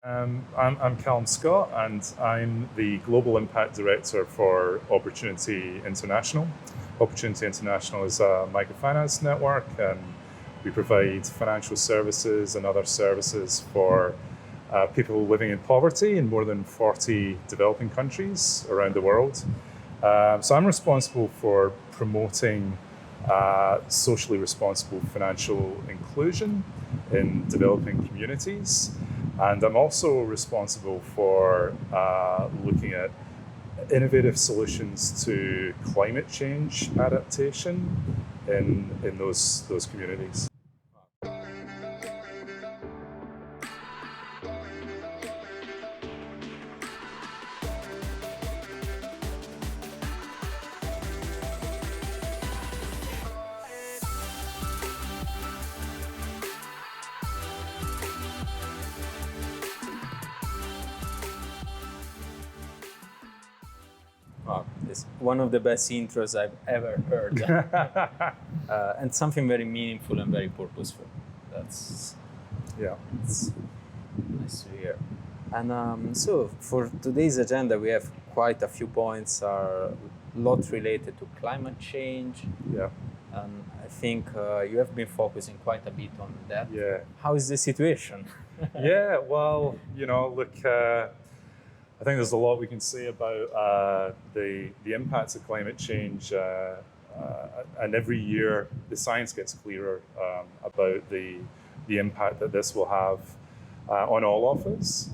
I'm Calum Scott, and I'm the Global Impact Director for Opportunity International. Opportunity International is a microfinance network, and we provide financial services and other services for people living in poverty in more than 40 developing countries around the world. So I'm responsible for promoting socially responsible financial inclusion in developing communities. And I'm also responsible for looking at innovative solutions to climate change adaptation in those communities. Wow, it's one of the best intros I've ever heard. And something very meaningful and very purposeful. That's it's nice to hear. And so for today's agenda, we have quite a few points, a lot related to climate change. Yeah. And I think you have been focusing quite a bit on that. Yeah. How is the situation? Yeah, well, look, I think there's a lot we can say about the impacts of climate change, and every year the science gets clearer about the impact that this will have on all of us.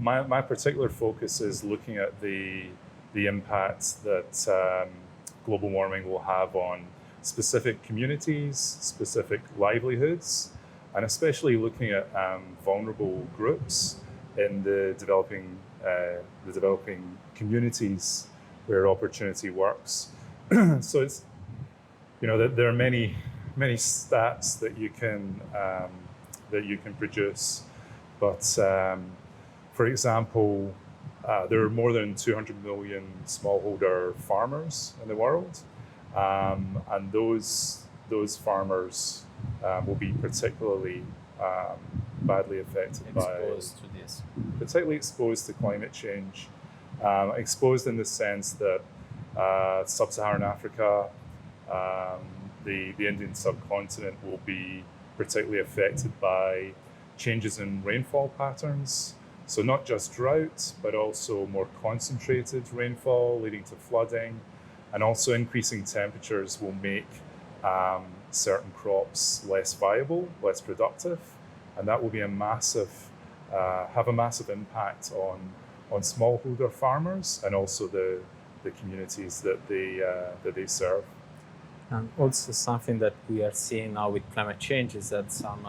My particular focus is looking at the impact that global warming will have on specific communities, specific livelihoods, and especially looking at vulnerable groups in the developing communities where opportunity works. So it's there are many stats that you can produce, but for example, there are more than 200 million smallholder farmers in the world, and those farmers will be particularly badly affected particularly exposed to climate change. Exposed in the sense that Sub-Saharan Africa, the Indian subcontinent will be particularly affected by changes in rainfall patterns. So not just drought, but also more concentrated rainfall leading to flooding, and also increasing temperatures will make certain crops less viable, less productive, and that will be have a massive impact on smallholder farmers and also the communities that they serve. And also something that we are seeing now with climate change is that some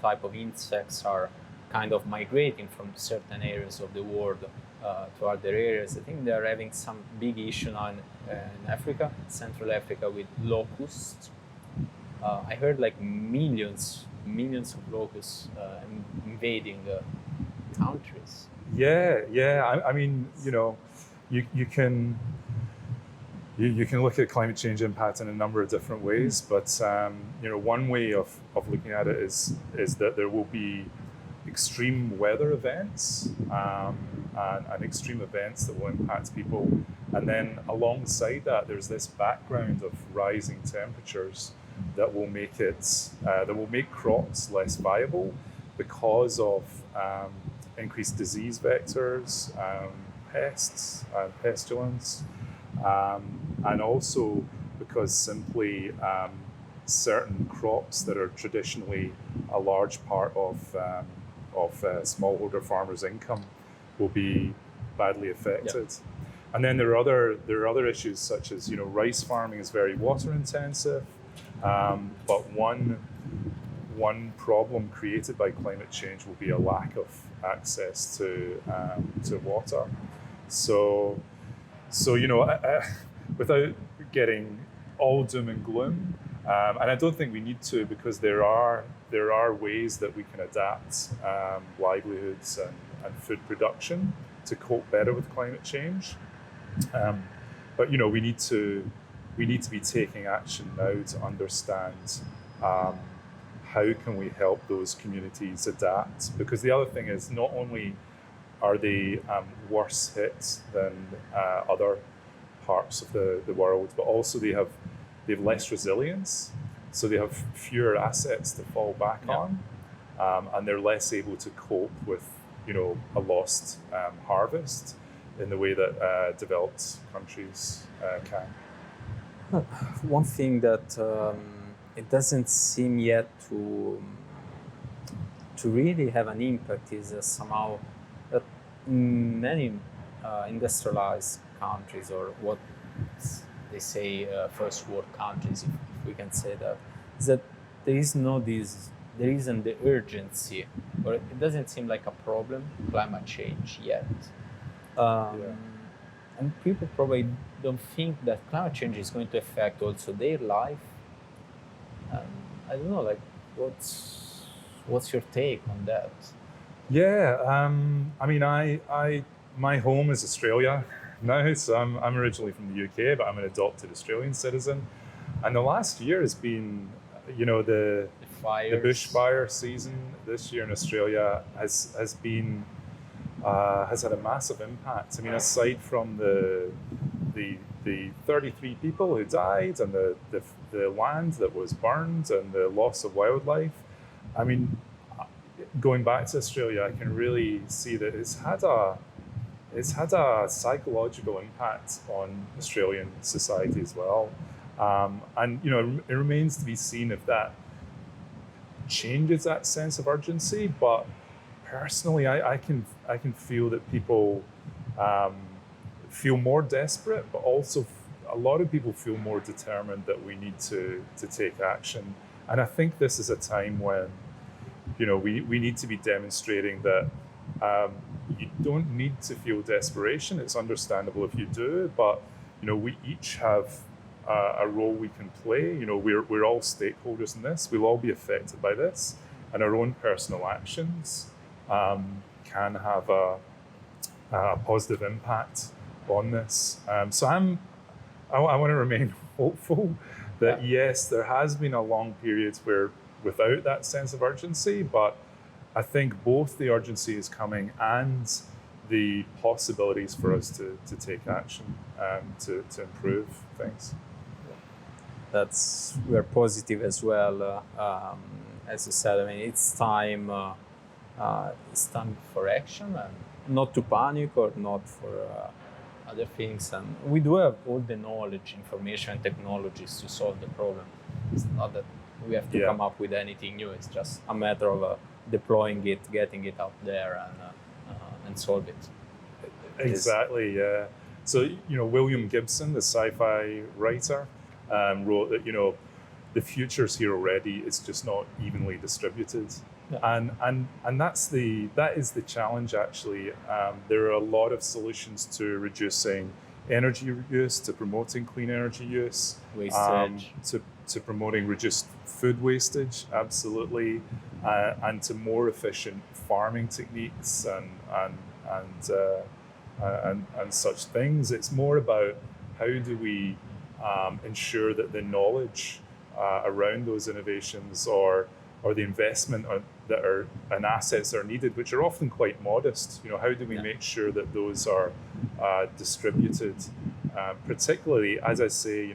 type of insects are kind of migrating from certain areas of the world to other areas. I think they are having some big issue now in Africa, Central Africa, with locusts. I heard like millions of locusts invading countries. Yeah. I mean, you can look at climate change impact in a number of different ways, but one way of looking at it is that there will be extreme weather events and extreme events that will impact people, and then alongside that, there's this background of rising temperatures that will make crops less viable because of increased disease vectors, pests, pestilence, and also because simply certain crops that are traditionally a large part of smallholder farmers' income will be badly affected. Yeah. And then there are other issues such as rice farming is very water intensive, but one problem created by climate change will be a lack of access to water. So without getting all doom and gloom, and I don't think we need to, because there are ways that we can adapt livelihoods and food production to cope better with climate change. But we need to be taking action now to understand how can we help those communities adapt? Because the other thing is, not only are they worse hit than other parts of the world, but also they have less resilience, so they have fewer assets to fall back on, and they're less able to cope with a lost harvest in the way that developed countries can. One thing that it doesn't seem yet to really have an impact is somehow that many industrialized countries, or what they say first world countries, if we can say that, is that there isn't the urgency, or it doesn't seem like a problem, climate change yet. And people probably don't think that climate change is going to affect also their life. I don't know, like, what's your take on that? Yeah, I mean, my home is Australia now, so I'm originally from the UK, but I'm an adopted Australian citizen. And the last year has been, the bushfire season this year in Australia has had a massive impact. I mean, aside from the 33 people who died and the land that was burned and the loss of wildlife, I mean, going back to Australia, I can really see that it's had a psychological impact on Australian society as well. And it remains to be seen if that changes that sense of urgency. But personally, I can feel that people feel more desperate, but also a lot of people feel more determined that we need to take action. And I think this is a time when we need to be demonstrating that you don't need to feel desperation. It's understandable if you do, but we each have a role we can play. We're all stakeholders in this. We'll all be affected by this, and our own personal actions can have a positive impact on this. So I want to remain hopeful that yes, there has been a long period where without that sense of urgency, but I think both the urgency is coming and the possibilities for us to take action to improve things. We're positive as well. As you said, I mean, it's time for action, and not to panic or not for other things. And we do have all the knowledge, information, and technologies to solve the problem. It's not that we have to come up with anything new. It's just a matter of deploying it, getting it out there, and solve it. Exactly. Yeah. So William Gibson, the sci-fi writer, wrote that the future's here already. It's just not evenly distributed. Yeah. And that is the challenge, actually. There are a lot of solutions to reducing energy use, to promoting clean energy use, wastage, to promoting reduced food wastage, absolutely, and to more efficient farming techniques and such things. It's more about how do we ensure that the knowledge around those innovations or the investment and assets that are needed, which are often quite modest. How do we make sure that those are distributed? Particularly, as I say,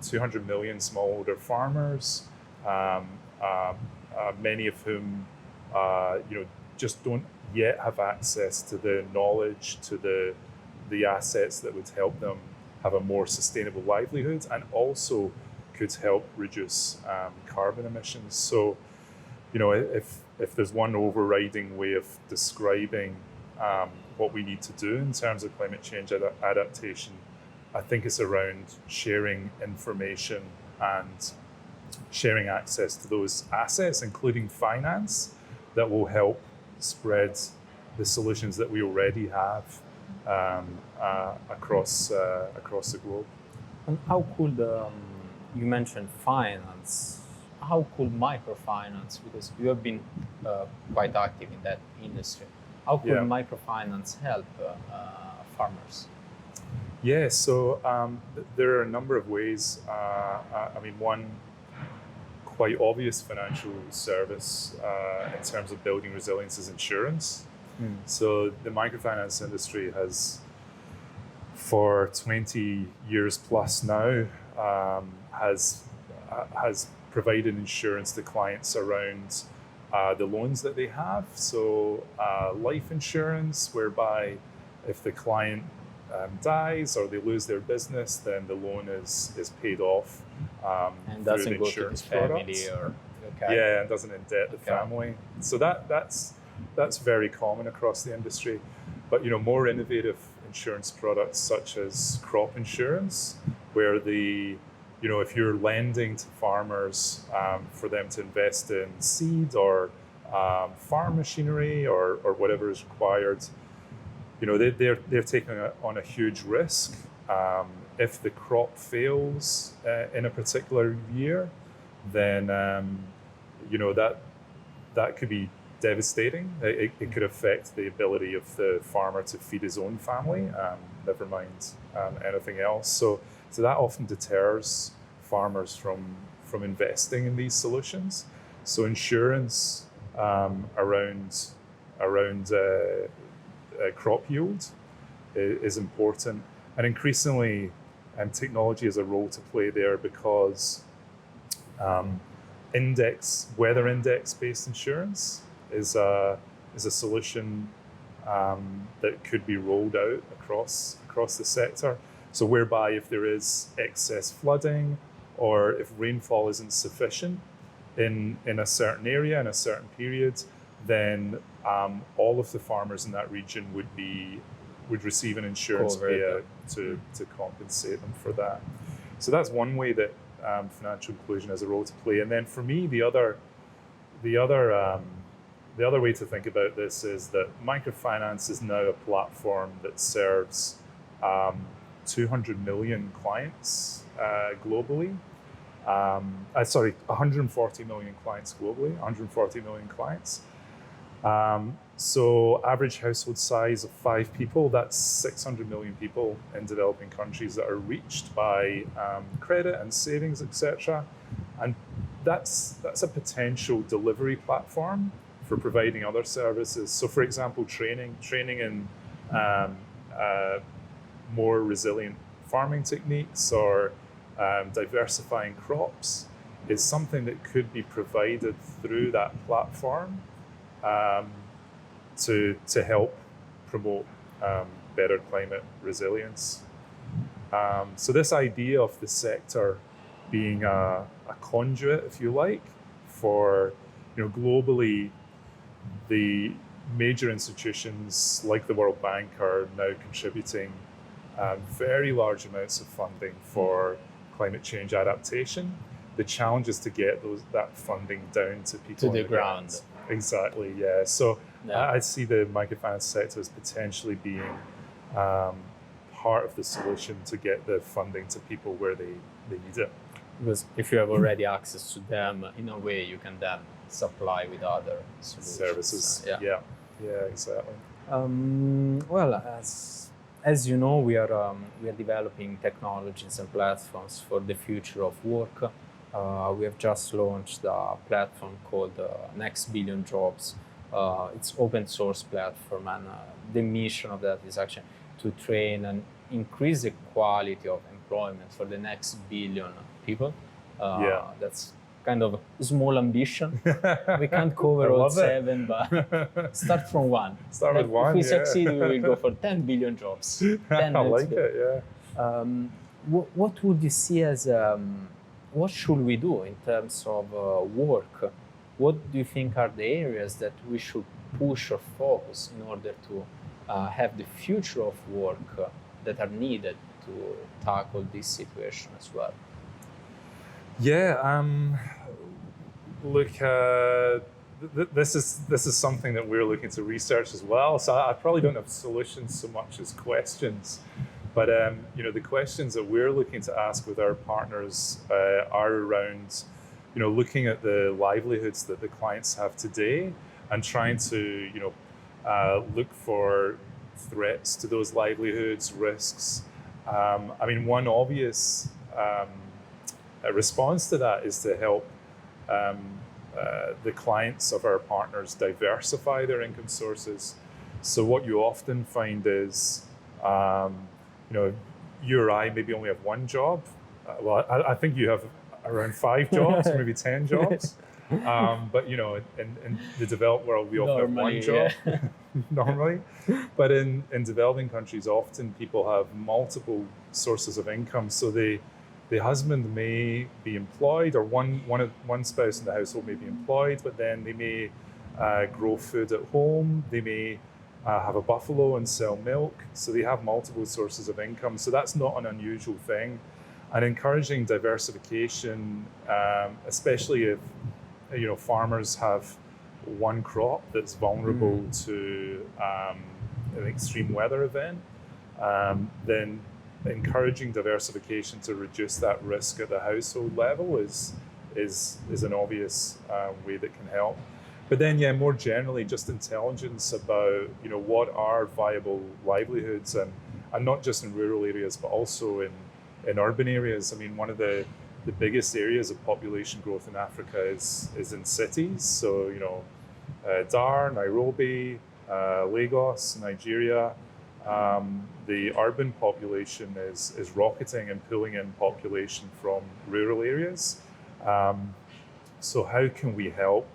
200 million smallholder farmers, many of whom just don't yet have access to the knowledge, to the assets that would help them have a more sustainable livelihood, and also could help reduce carbon emissions. So, if there's one overriding way of describing what we need to do in terms of climate change adaptation, I think it's around sharing information and sharing access to those assets, including finance, that will help spread the solutions that we already have across the globe. And how could you mentioned finance? How could microfinance, because you have been quite active in that industry, how could microfinance help farmers? Yeah, so there are a number of ways. I mean, one quite obvious financial service in terms of building resilience is insurance. So the microfinance industry has, for 20 years plus now, has provided insurance to clients around the loans that they have. So life insurance, whereby if the client dies or they lose their business, then the loan is paid off And through doesn't the go to the insurance family products. or okay. Yeah, and doesn't indebt the Okay. family. So that's very common across the industry. But more innovative insurance products such as crop insurance, where if you're lending to farmers for them to invest in seed or farm machinery or whatever is required, they're taking on a huge risk. If the crop fails in a particular year, then that could be devastating. It could affect the ability of the farmer to feed his own family, never mind anything else. So that often deters farmers from investing in these solutions. So insurance around crop yield is important, and increasingly technology has a role to play there, because weather index based insurance is a solution that could be rolled out across the sector. So whereby if there is excess flooding or if rainfall isn't sufficient in a certain area in a certain period, then all of the farmers in that region would receive an insurance payout to compensate them for that. So that's one way that financial inclusion has a role to play. And then for me, the other way to think about this is that microfinance is now a platform that serves 200 million clients globally. 140 million clients globally, 140 million clients. So average household size of 5 people, that's 600 million people in developing countries that are reached by credit and savings, etc. And that's a potential delivery platform for providing other services. So for example, training in more resilient farming techniques or diversifying crops is something that could be provided through that platform to help promote better climate resilience. So this idea of the sector being a conduit, if you like, for globally, the major institutions like the World Bank are now contributing very large amounts of funding for climate change adaptation. The challenge is to get that funding down to people to the ground. Exactly, yeah. So Yeah. I see the microfinance sector as potentially being part of the solution to get the funding to people where they need it. Because if you have already access to them, in a way you can then supply with other solutions. Services. Yeah, exactly. Well, as you know, we are developing technologies and platforms for the future of work. We have just launched a platform called Next Billion Jobs. It's open source platform, and the mission of that is actually to train and increase the quality of employment for the next billion people. That's kind of a small ambition. We can't cover all 7, but start from 1. Start with 1. If we succeed, we will go for 10 billion jobs. I like it, yeah. What would you see as what should we do in terms of work? What do you think are the areas that we should push or focus in order to have the future of work that are needed to tackle this situation as well? Yeah, look, this is something that we're looking to research as well. So I probably don't have solutions so much as questions. But the questions that we're looking to ask with our partners are around, looking at the livelihoods that the clients have today and trying to, look for threats to those livelihoods, risks. One obvious response to that is to help the clients of our partners diversify their income sources. So what you often find is, you or I maybe only have one job. Well, I think you have around 5 jobs, maybe 10 jobs. But in the developed world, we often have one job normally. But in developing countries, often people have multiple sources of income. So the husband may be employed, or one spouse in the household may be employed, but then they may grow food at home. They may have a buffalo and sell milk. So they have multiple sources of income. So that's not an unusual thing. And encouraging diversification, especially if farmers have one crop that's vulnerable to an extreme weather event, then encouraging diversification to reduce that risk at the household level is an obvious way that can help. But then, more generally, just intelligence about what are viable livelihoods, and not just in rural areas, but also in urban areas. I mean, one of the biggest areas of population growth in Africa is in cities. So, Dar, Nairobi, Lagos, Nigeria. The urban population is rocketing and pulling in population from rural areas. So how can we help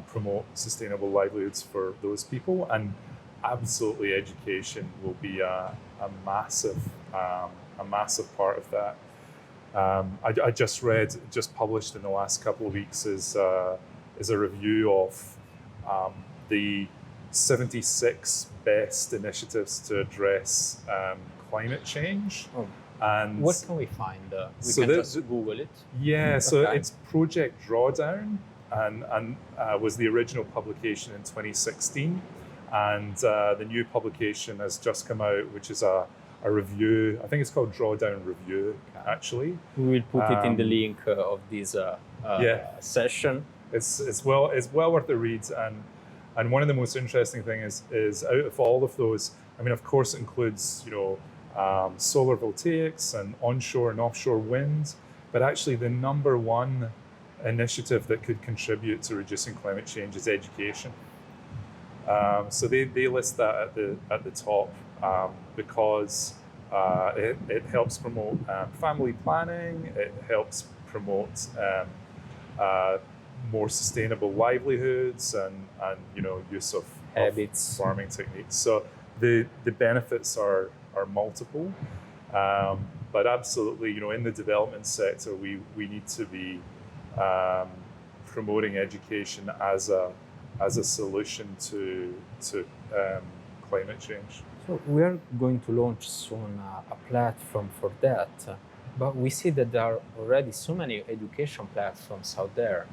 promote sustainable livelihoods for those people? And absolutely, education will be a massive part of that. I just published in the last couple of weeks is a review of the 76 best initiatives to address climate change. Oh. And what can we find? We can just Google it. Yeah, so Okay. it's Project Drawdown, and was the original publication in 2016, and the new publication has just come out, which is a review. I think it's called Drawdown Review, actually. We will put it in the link of this session. It's well worth the read, and one of the most interesting things is out of all of those, I mean, of course, it includes solar voltaics and onshore and offshore wind, but actually the number one initiative that could contribute to reducing climate change is education. So they list that at the top because it helps promote family planning. It helps promote more sustainable livelihoods and use of Habits. farming techniques. So the benefits are multiple, but absolutely, in the development sector, we need to be promoting education as a solution to climate change. So we are going to launch soon a platform for that, but we see that there are already so many education platforms out there.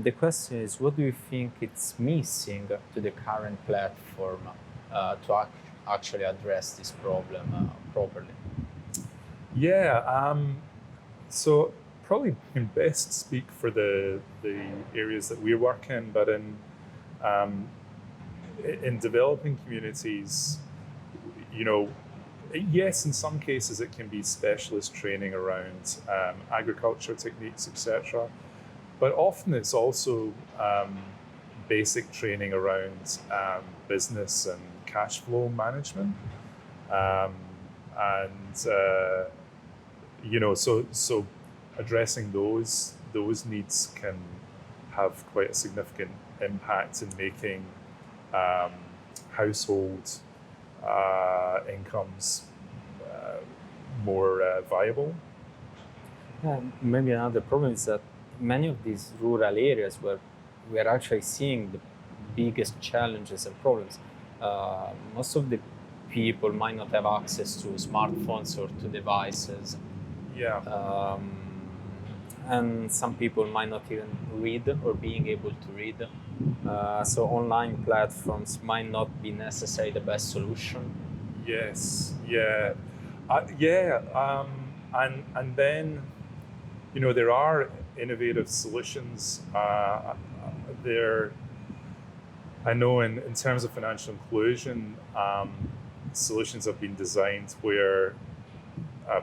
The question is, what do you think it's missing to the current platform to actually address this problem properly? Yeah, so probably can best speak for the areas that we work in, but in developing communities, yes, in some cases it can be specialist training around agriculture techniques, etc. But often it's also basic training around business and cash flow management, so addressing those needs can have quite a significant impact in making household incomes more viable. Maybe another problem is that many of these rural areas where we are actually seeing the biggest challenges and problems, most of the people might not have access to smartphones or to devices. Yeah. And some people might not even read or being able to read. So online platforms might not be necessarily the best solution. Yes. Yeah. And then, there are innovative solutions. I know in terms of financial inclusion, solutions have been designed where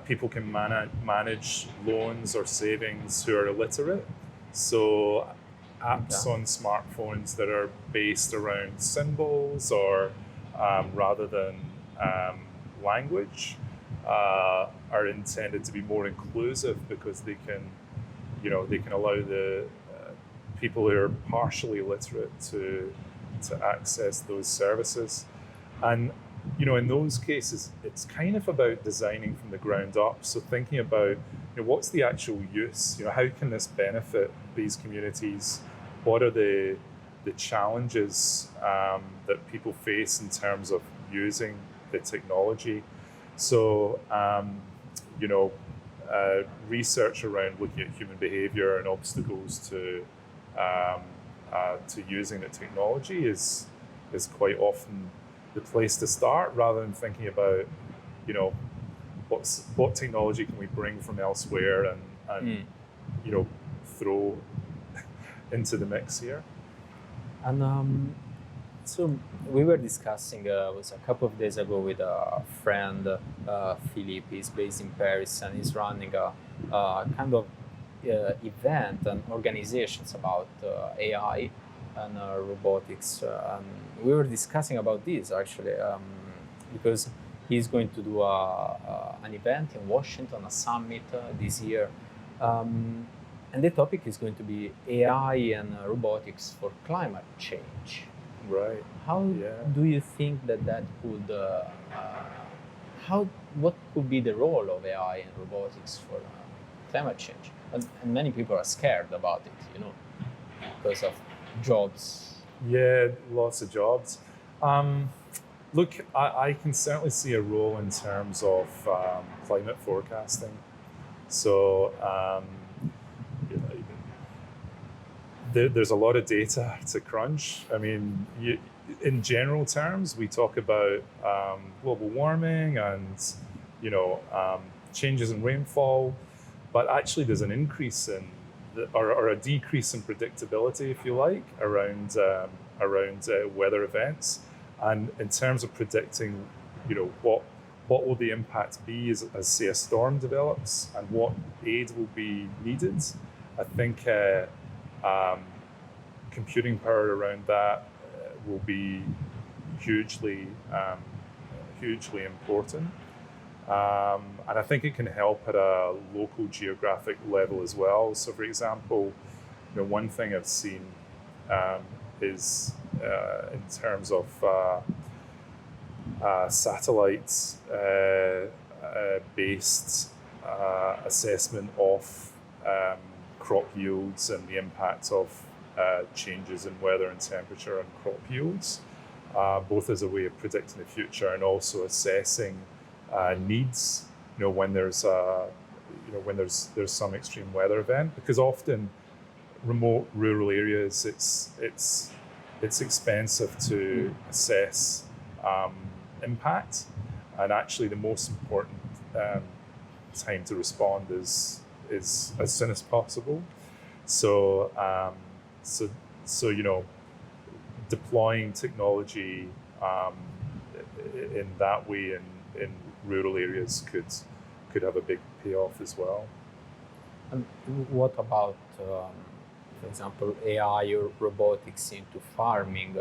people can manage loans or savings who are illiterate. So apps on smartphones that are based around symbols or rather than language are intended to be more inclusive because they can allow the people who are partially literate to access those services. And in those cases, it's kind of about designing from the ground up. So thinking about what's the actual use? How can this benefit these communities? What are the challenges that people face in terms of using the technology? So research around looking at human behavior and obstacles to using the technology is quite often the place to start, rather than thinking about what technology can we bring from elsewhere and throw into the mix here. And so we were discussing it was a couple of days ago with a friend, Philippe. He's based in Paris and he's running a kind of event and organizations about AI and robotics. And we were discussing about this actually because he's going to do an event in Washington, a summit this year. And the topic is going to be AI and robotics for climate change. Right. How do you think that could, what could be the role of AI and robotics for climate change? And many people are scared about it, because of jobs. Yeah, lots of jobs. Look, I can certainly see a role in terms of climate forecasting. So there's a lot of data to crunch. I mean, in general terms, we talk about global warming and changes in rainfall, but actually there's an increase in or a decrease in predictability, if you like, around weather events. And in terms of predicting, what will the impact be as say a storm develops and what aid will be needed, I think computing power around that will be hugely important. And I think it can help at a local geographic level as well. So, for example, one thing I've seen is in terms of satellites based assessment of crop yields and the impact of changes in weather and temperature on crop yields, both as a way of predicting the future and also assessing needs, when there's when there's some extreme weather event, because often remote rural areas it's expensive to assess impact, and actually the most important time to respond is as soon as possible. So deploying technology in that way in rural areas could have a big payoff as well. And what about, for example, AI or robotics into farming?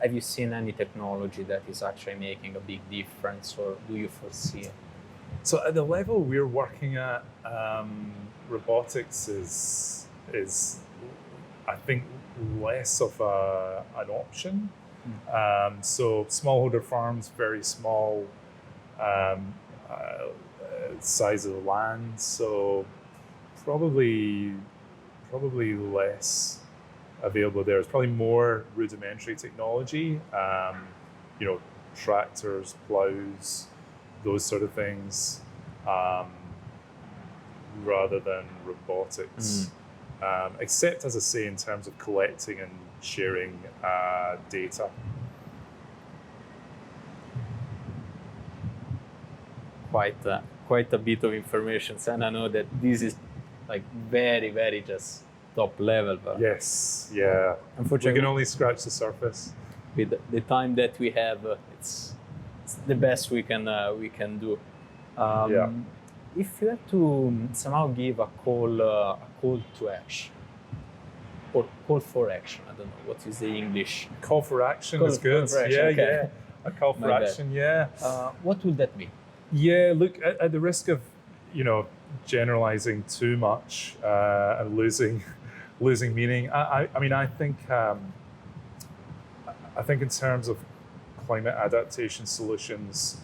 Have you seen any technology that is actually making a big difference, or do you foresee it? So at the level we're working at, robotics is I think less of an option. So smallholder farms, very small size of the land, so probably less available there. It's probably more rudimentary technology, tractors, plows, those sort of things, rather than robotics. Except, as I say, in terms of collecting and sharing data. Quite a bit of information, and I know that this is like very, very just top level. But yes, yeah. Unfortunately, we can only scratch the surface. With the time that we have, it's the best we can do. if you had to somehow give a call to action, or call for action, I don't know what is the English. Call for action Call is good. for action, Yeah, okay. yeah. A call for My bad. action, yeah. What would that be? Yeah, look, at the risk of, generalizing too much and losing meaning, I mean, I think in terms of climate adaptation solutions,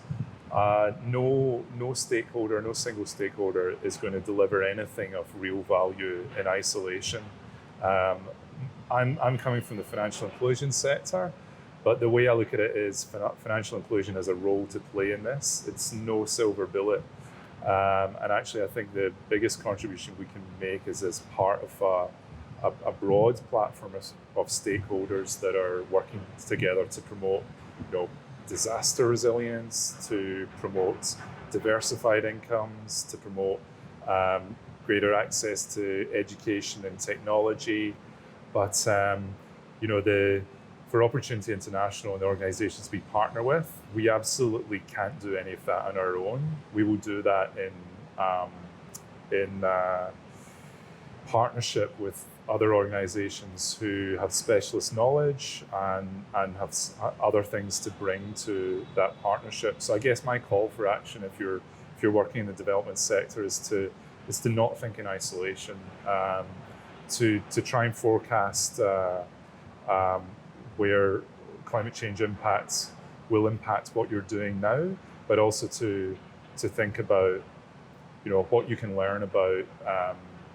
no stakeholder, no single stakeholder is going to deliver anything of real value in isolation. I'm coming from the financial inclusion sector, but the way I look at it is financial inclusion has a role to play in this. It's no silver bullet. And actually, I think the biggest contribution we can make is as part of a broad platform of stakeholders that are working together to promote, disaster resilience, to promote diversified incomes, to promote greater access to education and technology. But for Opportunity International and the organizations we partner with, we absolutely can't do any of that on our own. We will do that in partnership with other organizations who have specialist knowledge and have other things to bring to that partnership. So I guess my call for action, if you're working in the development sector, is to not think in isolation, to try and forecast where climate change will impact what you're doing now, but also to think about what you can learn about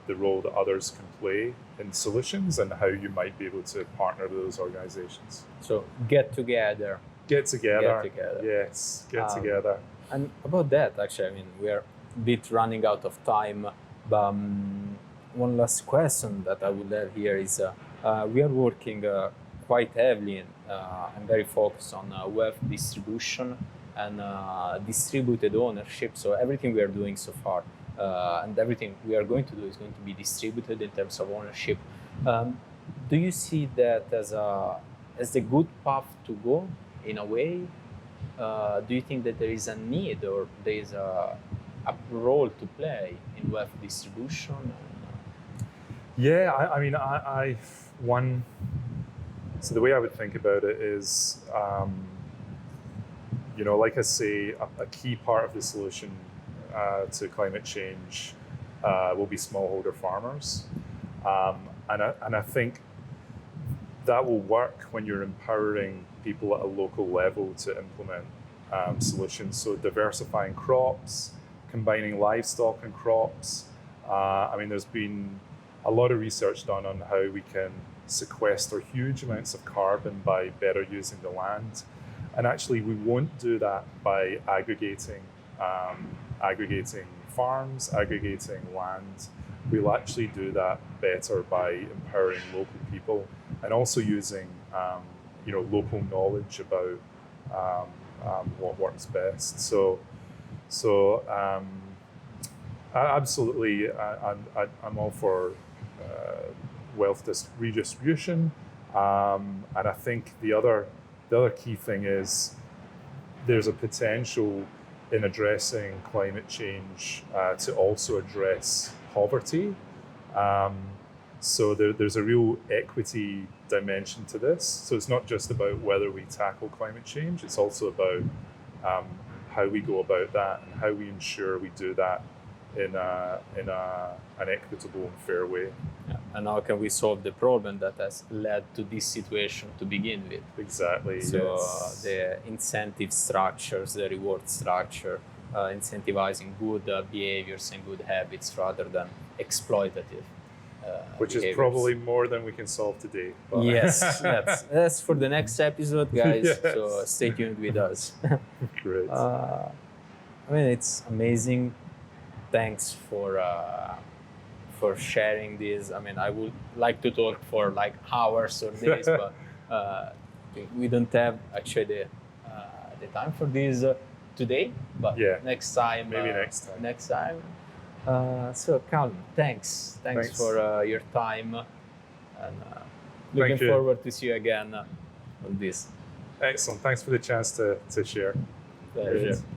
the role that others can play in solutions and how you might be able to partner with those organizations. So get together. Get together. Yes, get together. And about that, actually, I mean, we are a bit running out of time, but one last question that I would have here is, we are working quite heavily and very focused on wealth distribution and distributed ownership. So everything we are doing so far and everything we are going to do is going to be distributed in terms of ownership. Do you see that as a good path to go in a way? Do you think that there is a need or there is a role to play in wealth distribution? Yeah, I mean, so the way I would think about it is, like I say, a key part of the solution to climate change will be smallholder farmers. And I think that will work when you're empowering people at a local level to implement solutions. So diversifying crops, combining livestock and crops. I mean, there's been a lot of research done on how we can sequester huge amounts of carbon by better using the land. And actually, we won't do that by aggregating farms, aggregating land. We'll actually do that better by empowering local people and also using local knowledge about what works best. So absolutely, I'm all for wealth redistribution, and I think the other key thing is there's a potential in addressing climate change to also address poverty. So there's a real equity dimension to this. So it's not just about whether we tackle climate change, it's also about how we go about that and how we ensure we do that in an equitable and fair way. Yeah. And how can we solve the problem that has led to this situation to begin with? Exactly. So yes. The incentive structures, the reward structure, incentivizing good behaviors and good habits rather than exploitative which behaviors. is probably more than we can solve today. But Yes, that's for the next episode, guys. Yes. So stay tuned with us. Great. I mean, it's amazing. Thanks for sharing this. I mean, I would like to talk for like hours or days, but we don't have actually the time for this today. But Yeah. next time, Maybe next time. Next time. So, Calum, thanks for your time, and looking you. forward to see you again on this. Excellent. Thanks for the chance to share. Pleasure. Great.